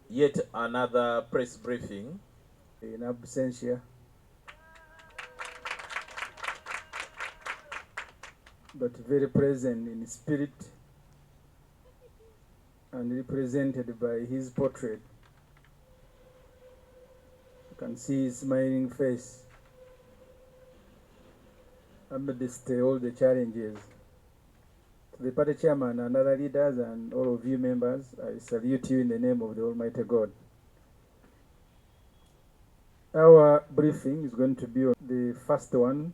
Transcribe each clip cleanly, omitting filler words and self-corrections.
Yet another press briefing. In absentia, but very present in spirit and represented by his portrait. You can see his smiling face amidst all the challenges. To the party chairman and other leaders and all of you members, I salute you in the name of the Almighty God. Our briefing is going to be on the first one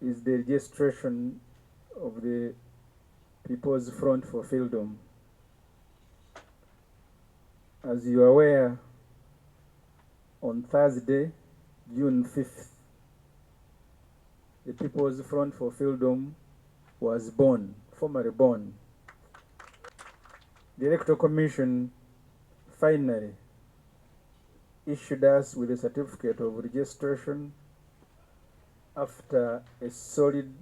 is the registration of the People's Front for Freedom. As you are aware, on Thursday, June 5th, the People's Front for Freedom was born, formally born. The Electoral Commission finally issued us with a certificate of registration after a solid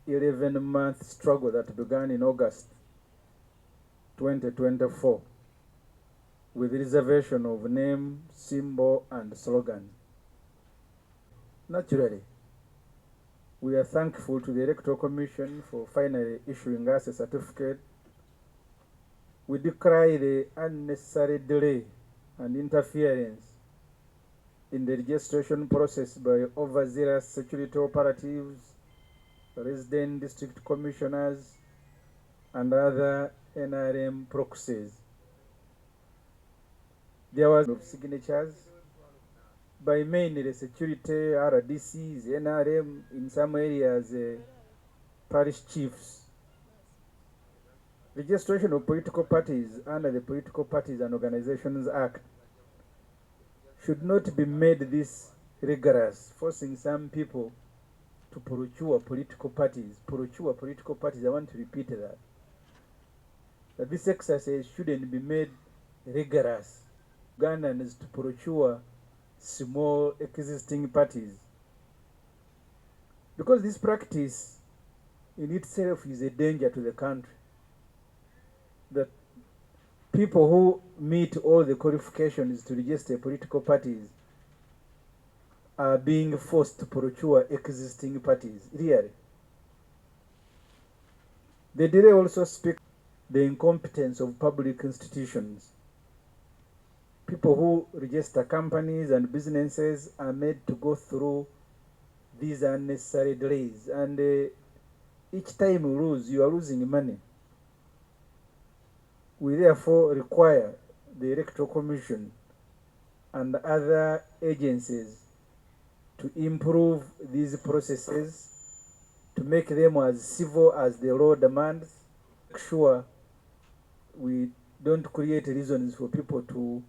11-month struggle that began in August 2024 with reservation of name, symbol, and slogan. Naturally, we are thankful to the Electoral Commission for finally issuing us a certificate. We decry the unnecessary delay and interference in the registration process by overzealous security operatives, resident district commissioners, and other NRM proxies. There was of signatures by mainly the security, RDCs, NRM, in some areas, parish chiefs. Registration of political parties under the Political Parties and Organizations Act should not be made this rigorous, forcing some people to procure political parties. Procure political parties, I want to repeat that. That this exercise shouldn't be made rigorous. Ugandans to procure small existing parties. Because this practice in itself is a danger to the country. That people who meet all the qualifications to register political parties are being forced to procure existing parties, really. The delay also speaks the incompetence of public institutions. People who register companies and businesses are made to go through these unnecessary delays, and each time you lose, you are losing money. We therefore require the Electoral Commission and other agencies to improve these processes, to make them as civil as the law demands, make sure we don't create reasons for people to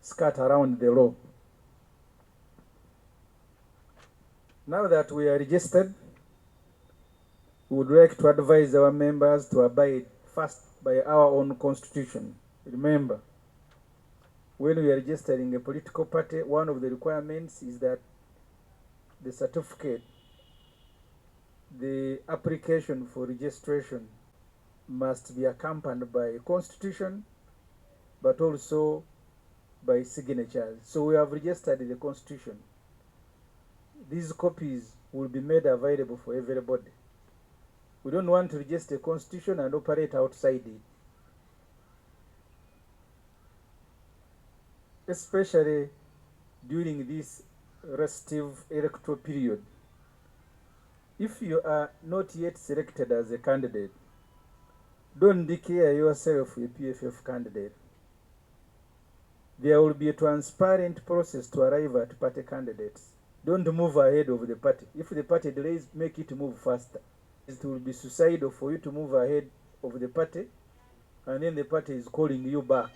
skirt around the law. Now that we are registered, we would like to advise our members to abide first by our own constitution. Remember, when we are registering a political party, one of the requirements is that the certificate, the application for registration must be accompanied by a constitution, but also by signatures. So we have registered the constitution. These copies will be made available for everybody. We don't want to register a constitution and operate outside it. Especially during this restive electoral period. If you are not yet selected as a candidate, don't declare yourself a PFF candidate. There will be a transparent process to arrive at party candidates. Don't move ahead of the party. If the party delays, make it move faster. It will be suicidal for you to move ahead of the party, and then the party is calling you back.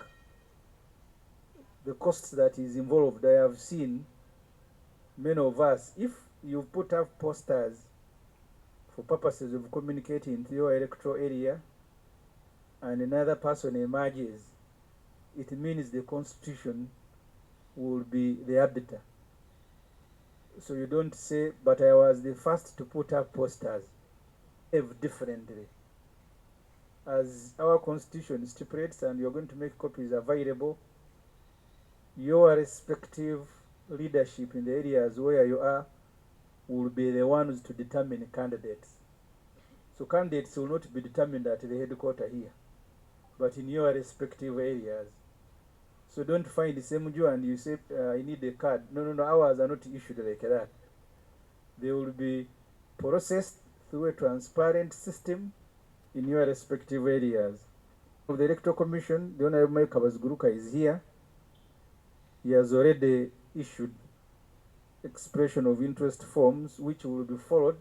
The cost that is involved, I have seen many of us, if you put up posters for purposes of communicating to your electoral area, and another person emerges, it means the constitution will be the arbiter. So you don't say, but I was the first to put up posters. Behave differently. As our constitution stipulates, and you're going to make copies available, your respective leadership in the areas where you are will be the ones to determine candidates. So candidates will not be determined at the headquarters here, but in your respective areas. So don't find the Ssemujju and you say, I need a card. No, ours are not issued like that. They will be processed through a transparent system in your respective areas. The Electoral Commission, the Honorable Mike Kabazguruka is here. He has already issued expression of interest forms which will be followed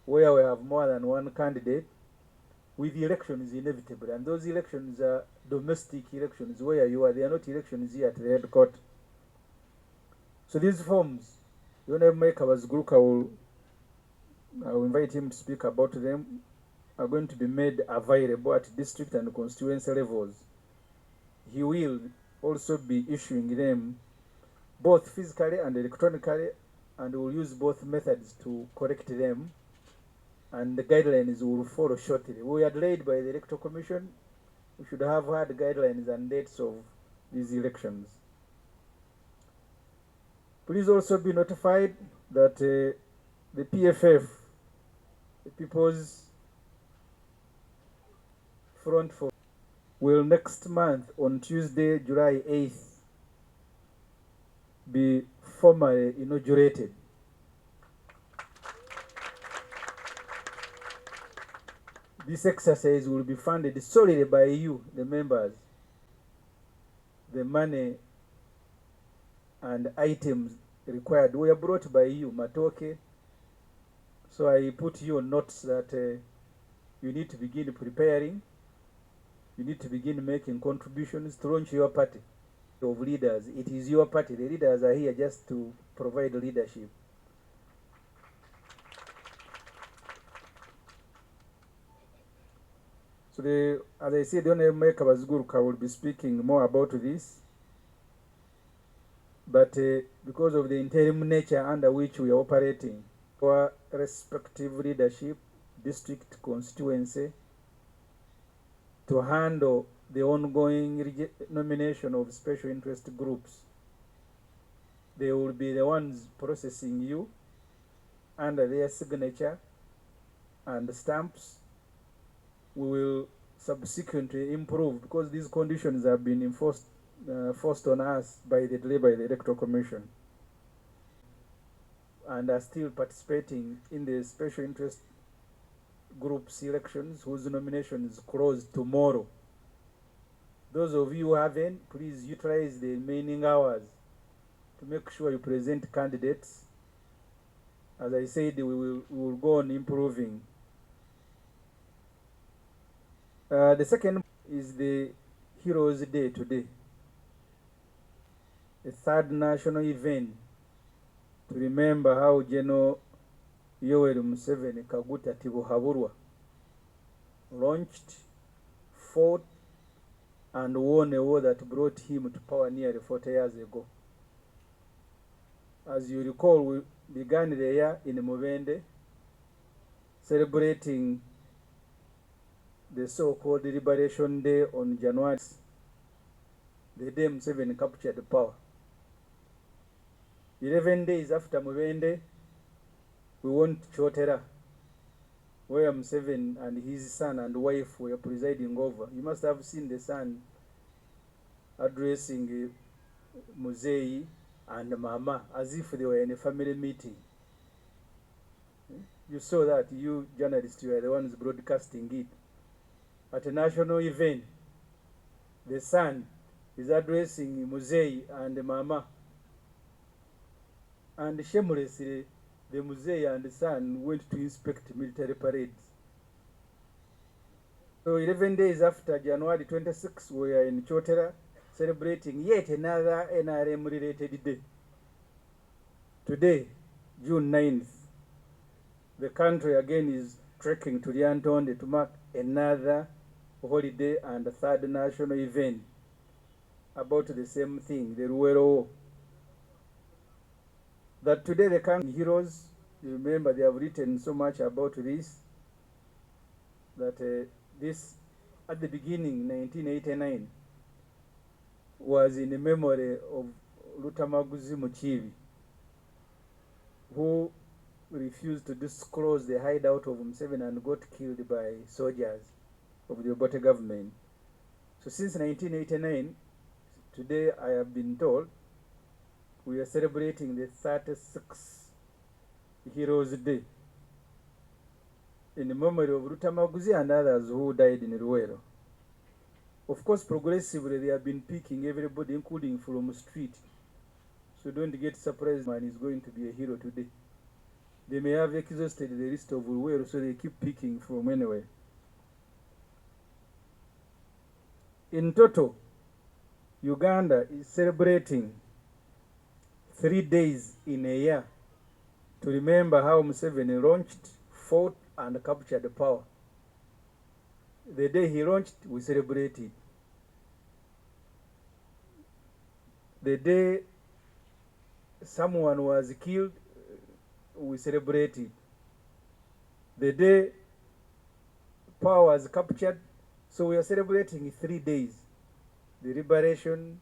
where we have more than one candidate, with elections inevitable. And those elections are domestic elections where you are. They are not elections here at the headquarters. So these forms, the Honorable Mike Kabazguruka I will invite him to speak about them, are going to be made available at district and constituency levels. He will also be issuing them both physically and electronically, and will use both methods to correct them, and the guidelines will follow shortly. We are delayed by the Electoral Commission. We should have had guidelines and dates of these elections. Please also be notified that the PFF, the People's Front for, will next month on Tuesday, July 8th, be formally inaugurated. This exercise will be funded solely by you, the members. The money and items required were brought by you, Matoke. So I put you on notes that you need to begin preparing. You need to begin making contributions to launch your party of leaders. It is your party. The leaders are here just to provide leadership. So as I said, the Honorable Mike Kabazguruka will be speaking more about this. But because of the interim nature under which we are operating, our respective leadership, district, constituency, to handle the ongoing nomination of special interest groups, they will be the ones processing you under their signature and stamps. We will subsequently improve, because these conditions have been enforced forced on us by the Electoral Commission, and are still participating in the special interest groups elections whose nomination is closed tomorrow. Those of you who haven't, please utilize the remaining hours to make sure you present candidates. As I said, we will go on improving. The second is the Heroes Day today, a third national event to remember how General Yoweri Museveni Kaguta Tibuhaburwa launched, fought, and won a war that brought him to power nearly 40 years ago. As you recall, we began the year in Mubende, celebrating the so-called Liberation Day on January, the day Museveni captured the power. 11 days after Mubende, we went to Chotera, where Museveni and his son and wife were presiding over. You must have seen the son addressing Muzeyi and Mama as if they were in a family meeting. You saw that, you journalists, you are the ones broadcasting it. At a national event, the son is addressing Muzeyi and Mama. And shamelessly, the Muzeyi and the son went to inspect military parades. So 11 days after January 26, we are in Chotera celebrating yet another NRM-related day. Today, June 9th, the country again is trekking to Lyantonde to mark another holiday and a third national event about the same thing, the Ruwero War. that today the country heroes, you remember they have written so much about this, that this at the beginning, 1989, was in the memory of Lutamaguzi Muchivi, who refused to disclose the hideout of Museveni and got killed by soldiers of the Obote government. So since 1989, today I have been told, we are celebrating the 36th Heroes Day in the memory of Rutamaguzi and others who died in Ruwero. Of course, progressively they have been picking everybody, including from street. So don't get surprised, man is going to be a hero today. They may have exhausted the list of Ruwero, so they keep picking from anywhere. In total, Uganda is celebrating 3 days in a year to remember how Museveni launched, fought, and captured power. The day he launched, we celebrated. The day someone was killed, we celebrated. The day power was captured, so we are celebrating 3 days. The liberation,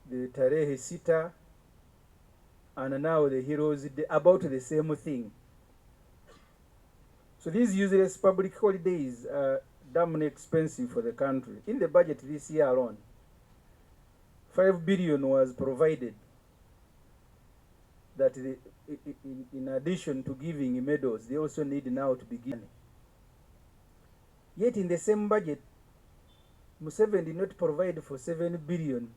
the Tarehe Sita, and now the Heroes Day, about the same thing. So these useless public holidays are damn expensive for the country. In the budget this year alone, 5 billion was provided, that in addition to giving medals, they also need now to be given. Yet in the same budget, Museveni did not provide for 7 billion,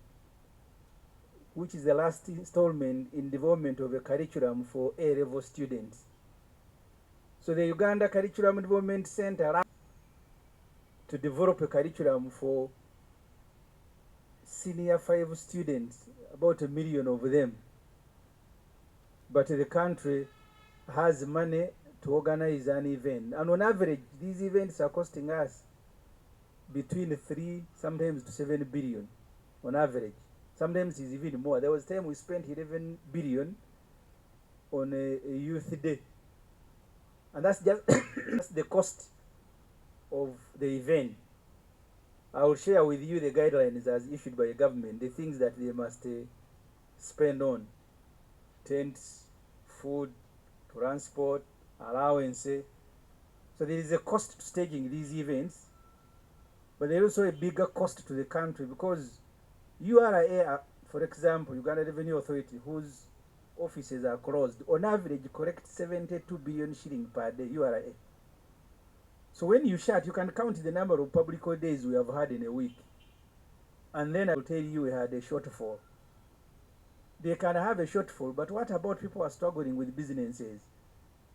which is the last installment in development of a curriculum for A-level students. So the Uganda Curriculum Development Center to develop a curriculum for senior 5 students, about 1 million of them. But the country has money to organize an event. And on average, these events are costing us between 3, sometimes to 7 billion on average. Sometimes it's even more. There was a time we spent 11 billion on a youth day. And that's just that's the cost of the event. I will share with you the guidelines as issued by the government, the things that they must spend on: tents, food, transport, allowance. So there is a cost to staging these events, but there is also a bigger cost to the country, because URA, for example, Uganda Revenue Authority, whose offices are closed, on average collect 72 billion shilling per day, URA. So when you shut, you can count the number of public holidays we have had in a week. And then I will tell you we had a shortfall. They can have a shortfall, but what about people who are struggling with businesses?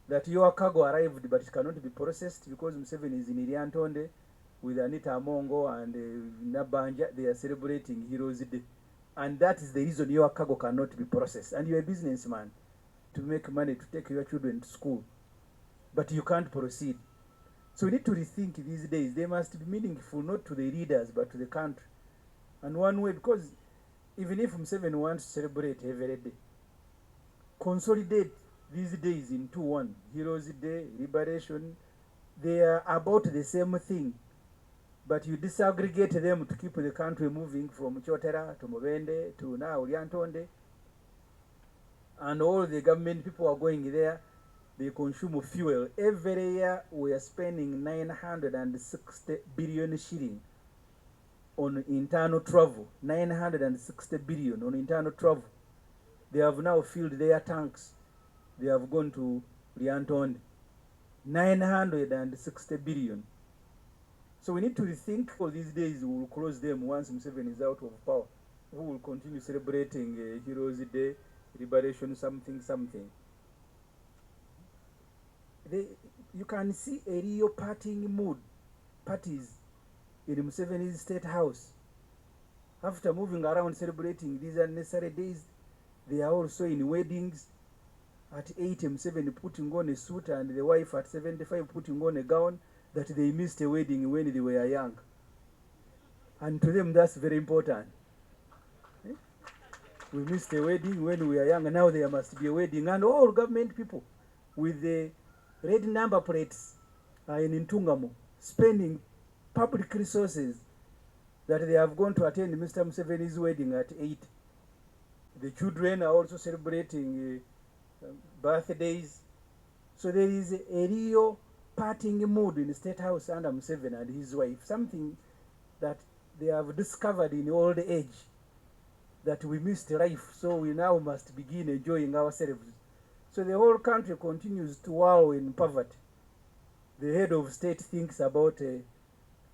That your cargo arrived but it cannot be processed because Museveni is in Iriantonde with Anita Amongo and Nabanja. They are celebrating Heroes Day. And that is the reason your cargo cannot be processed. And you're a businessman to make money to take your children to school, but you can't proceed. So we need to rethink these days. They must be meaningful, not to the leaders, but to the country. And one way, because even if Museveni wants to celebrate every day, consolidate these days into one. Heroes Day, Liberation, they are about the same thing. But you disaggregate them to keep the country moving from Chotera to Mubende to now Liantonde. And all the government people are going there. They consume fuel. Every year we are spending 960 billion shilling on internal travel. 960 billion on internal travel. They have now filled their tanks. They have gone to Liantonde. 960 billion. So we need to rethink all these days. We will close them once Museveni is out of power. We will continue celebrating Heroes Day, Liberation, something. You can see a real partying mood, parties in Museveni's state house. After moving around celebrating these unnecessary days, they are also in weddings. At 80, Museveni putting on a suit, and the wife at 75 putting on a gown, that they missed a wedding when they were young. And to them, that's very important. We missed a wedding when we were young, and now there must be a wedding. And all government people with the red number plates in Ntungamo spending public resources that they have gone to attend Mr. Museveni's wedding at 8. The children are also celebrating birthdays. So there is a real partying mood in the State House under Museveni and his wife, something that they have discovered in old age, that we missed life, so we now must begin enjoying ourselves. So the whole country continues to wallow in poverty. The head of state thinks about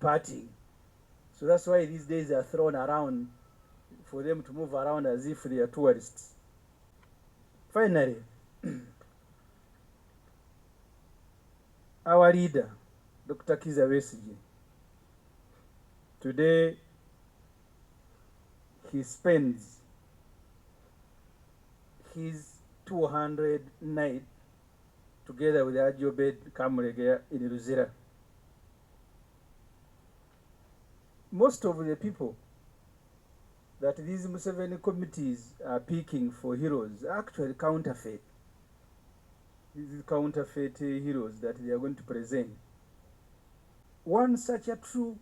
partying. So that's why these days are thrown around for them to move around as if they are tourists. Finally, our leader, Dr. Kizza Besigye, today he spends his 200th night together with Ajobed Kamurege in Luzira. Most of the people that these Museveni committees are picking for heroes are actually counterfeit. These counterfeit heroes that they are going to present. One such a true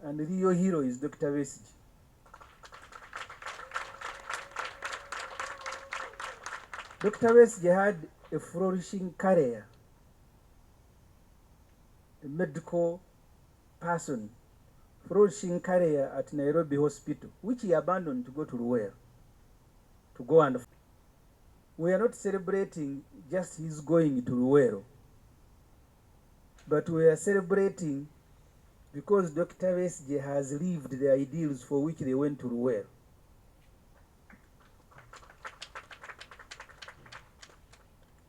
and real hero is Dr. Besigye. Dr. Besigye had a flourishing career, a medical person, flourishing career at Nairobi Hospital, which he abandoned to go to Luwero, to go and... We are not celebrating just his going to Luwero, but we are celebrating because Dr. Besigye has lived the ideals for which they went to Luwero.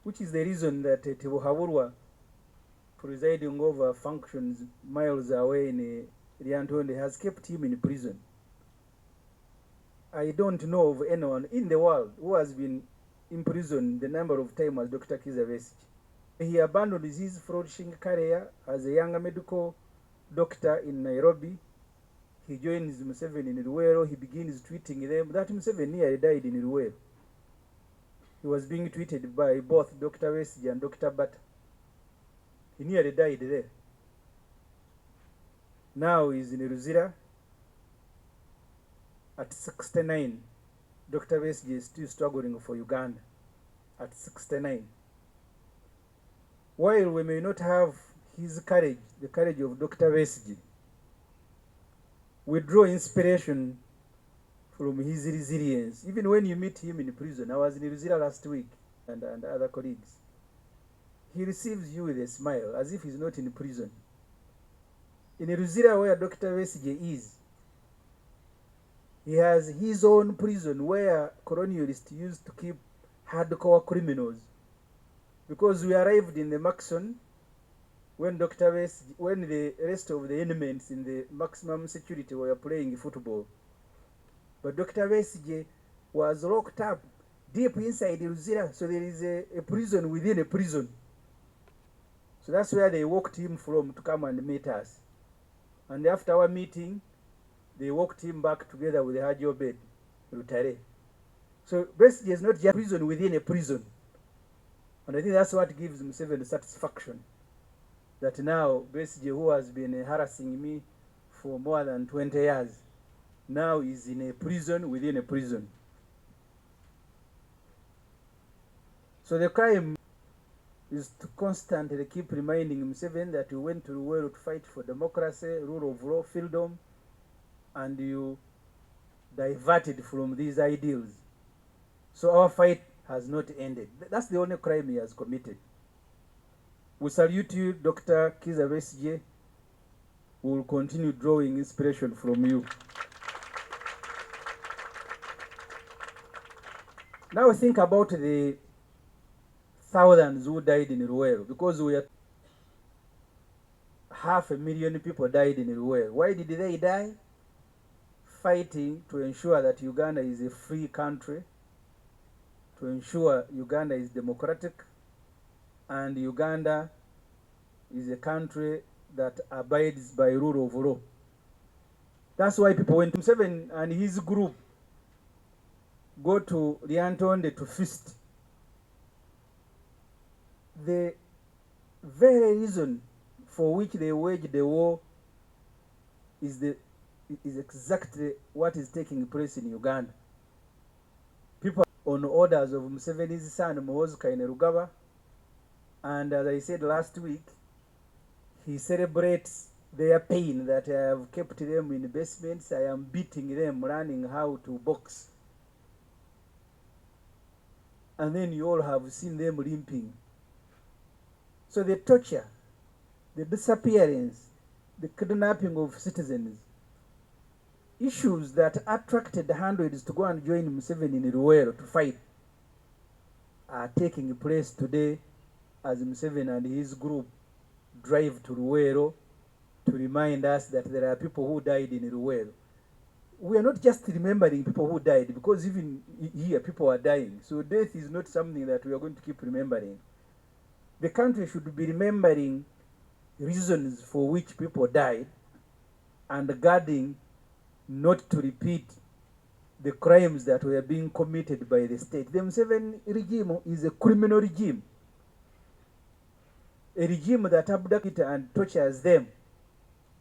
Which is the reason that Tibuhaburwa, presiding over functions miles away in Lyantonde, has kept him in prison. I don't know of anyone in the world who has been imprisoned the number of times as Dr. Kizza Besigye. He abandoned his flourishing career as a young medical doctor in Nairobi. He joins Museveni in Luwero. He begins tweeting them that Museveni nearly died in Luwero. He was being tweeted by both Dr. Besigye and Dr. Bata. He nearly died there. Now he's in Luzira at 69. Dr. Besigye is still struggling for Uganda at 69. While we may not have his courage, the courage of Dr. Besigye, we draw inspiration from his resilience. Even when you meet him in prison, I was in Luzira last week and other colleagues, he receives you with a smile as if he's not in prison. In Luzira, where Dr. Besigye is, he has his own prison where colonialists used to keep hardcore criminals. Because we arrived in the Maxon when when the rest of the inmates in the maximum security were playing football. But Dr. Besigye was locked up deep inside Luzira, so there is a prison within a prison. So that's where they walked him from to come and meet us. And after our meeting, they walked him back together with Haji Obed Rutare. So Besigye is not just a prison within a prison. And I think that's what gives Museveni satisfaction. That now Besigye, who has been harassing me for more than 20 years, now is in a prison within a prison. So the crime is to constantly keep reminding Museveni that you went to the world to fight for democracy, rule of law, freedom, and you diverted from these ideals. So our fight has not ended. That's the only crime he has committed. We salute you, Dr. Kizza Besigye. We will continue drawing inspiration from you. Now think about the thousands who died in Luwero, because we are 500,000 people died in Luwero. Why did they die? Fighting to ensure that Uganda is a free country, to ensure Uganda is democratic, and Uganda is a country that abides by rule of law. That's why people went to Museveni and his group. go to Lyantonde to feast. The very reason for which they waged the war is exactly what is taking place in Uganda. People on orders of Museveni's son Muhoozi Kainerugaba, and as I said last week, he celebrates their pain that I have kept them in basements. I am beating them, learning how to box. And then you all have seen them limping. So the torture, the disappearance, the kidnapping of citizens, issues that attracted hundreds to go and join Museveni in Luwero to fight, are taking place today as Museveni and his group drive to Luwero to remind us that there are people who died in Luwero. We are not just remembering people who died, because even here people are dying. So death is not something that we are going to keep remembering. The country should be remembering reasons for which people died and guarding not to repeat the crimes that were being committed by the state. The Museveni regime is a criminal regime, a regime that abducts and tortures them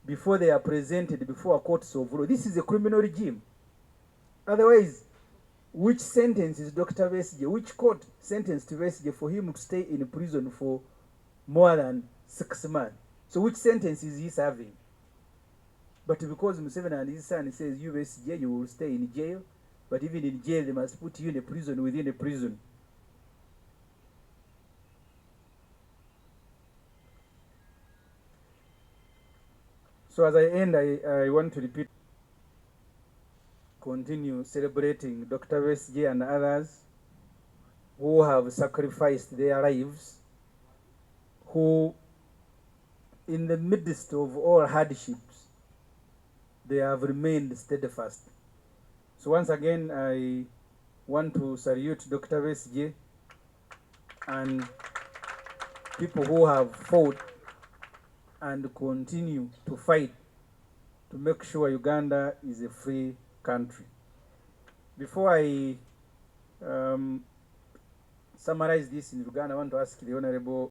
before they are presented before courts of law. This is a criminal regime. Otherwise, which sentence is Dr. Besigye, which court sentenced Besigye for him to stay in prison for more than 6 months? So which sentence is he serving? But because Museveni and his son says, you Besigye, you will stay in jail, but even in jail they must put you in a prison within a prison. So as I end, I want to repeat, continue celebrating Dr. Besigye and others who have sacrificed their lives, who in the midst of all hardships, they have remained steadfast. So once again, I want to salute Dr. Besigye and people who have fought and continue to fight to make sure Uganda is a free country. Before I summarize this in Uganda, I want to ask the Honorable